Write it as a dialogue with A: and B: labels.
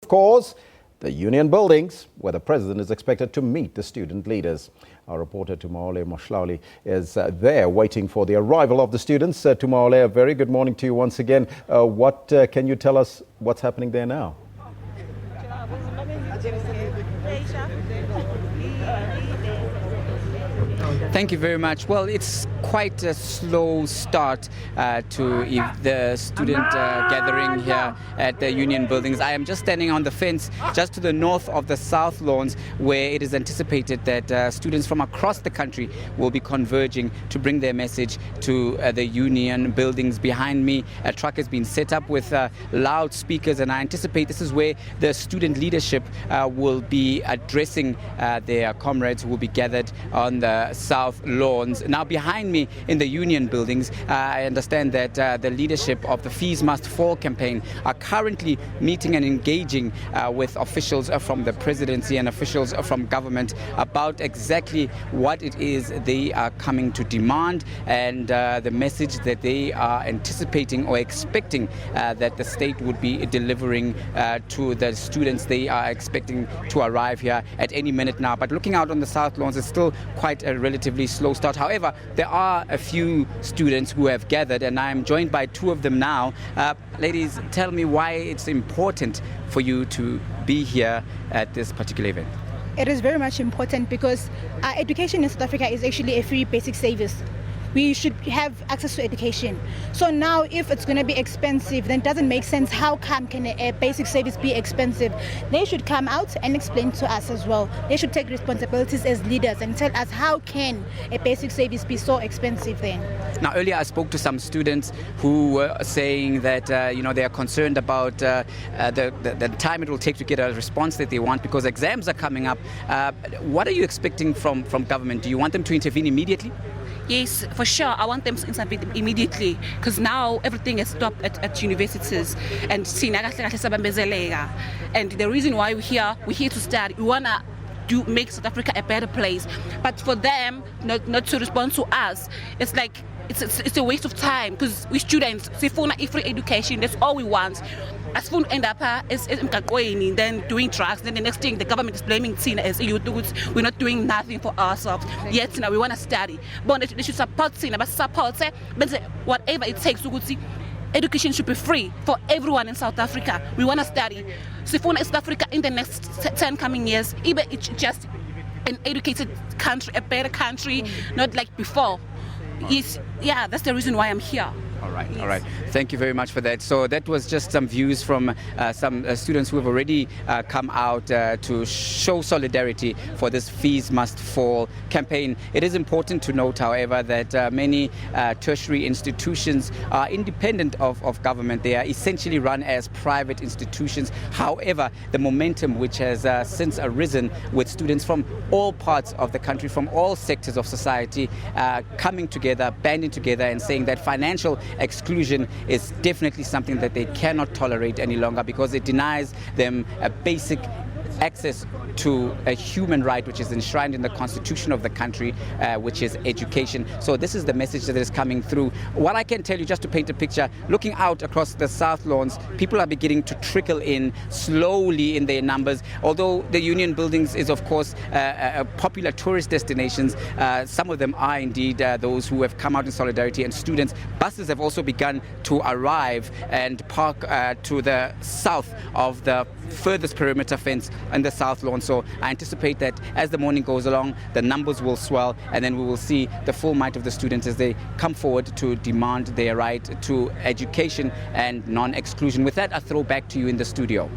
A: Of course, the union buildings, where the president is expected to meet the student leaders. Our reporter Tumaole Mohlaoli is there waiting for the arrival of the students. Tumaole, a very good morning to you once again. What can you tell us what's happening there now?
B: Thank you very much. Well, it's quite a slow start to the student gathering here at the union buildings. I am just standing on the fence just to the north of the South Lawns, where it is anticipated that students from across the country will be converging to bring their message to the union buildings. Behind me, a truck has been set up with loudspeakers, and I anticipate this is where the student leadership will be addressing their comrades who will be gathered on the South Lawns. Now, behind me in the union buildings, I understand that the leadership of the Fees Must Fall campaign are currently meeting and engaging with officials from the presidency and officials from government about exactly what it is they are coming to demand and the message that they are anticipating or expecting that the state would be delivering to the students they are expecting to arrive here at any minute now. But looking out on the South Lawns, it's still quite a relatively slow start. However, there are a few students who have gathered, and I'm joined by two of them now. Ladies, tell me why it's important for you to be here at this particular event.
C: It is very much important because education in South Africa is actually a free basic service. We should have access to education. So now if it's going to be expensive, then it doesn't make sense. How come can a basic service be expensive? They should come out and explain to us as well. They should take responsibilities as leaders and tell us how can a basic service be so expensive then.
B: Now, earlier I spoke to some students who were saying that they are concerned about the time it will take to get a response that they want because exams are coming up. What are you expecting from government? Do you want them to intervene immediately?
D: Yes, for sure. I want them to intervene immediately because now everything is stopped at universities. And the reason why we're here to study. We want to make South Africa a better place. But for them not to respond to us, it's like it's a waste of time because we students, free education, that's all we want. As soon end up then doing drugs, then the next thing the government is blaming Tina as youth. We're not doing nothing for ourselves. Yet now we want to study. But they should support Tina, but support but whatever it takes to see education should be free for everyone in South Africa. We want to study. So for South Africa in the next 10 coming years, even it's just an educated country, a better country, not like before. That's the reason why I'm here.
B: All right. Thank you very much for that. So that was just some views from some students who have already come out to show solidarity for this Fees Must Fall campaign. It is important to note, however, that many tertiary institutions are independent of government. They are essentially run as private institutions. However, the momentum which has since arisen with students from all parts of the country, from all sectors of society, coming together, banding together and saying that financial exclusion is definitely something that they cannot tolerate any longer because it denies them a basic access to a human right which is enshrined in the constitution of the country, which is education. So this is the message that is coming through. What I can tell you, just to paint a picture, looking out across the South Lawns, people are beginning to trickle in slowly in their numbers. Although the union buildings is of course a popular tourist destinations, some of them are indeed those who have come out in solidarity, and students. Buses have also begun to arrive and park to the south of the furthest perimeter fence in the South Lawn. So I anticipate that as the morning goes along, the numbers will swell, and then we will see the full might of the students as they come forward to demand their right to education and non-exclusion. With that, I throw back to you in the studio.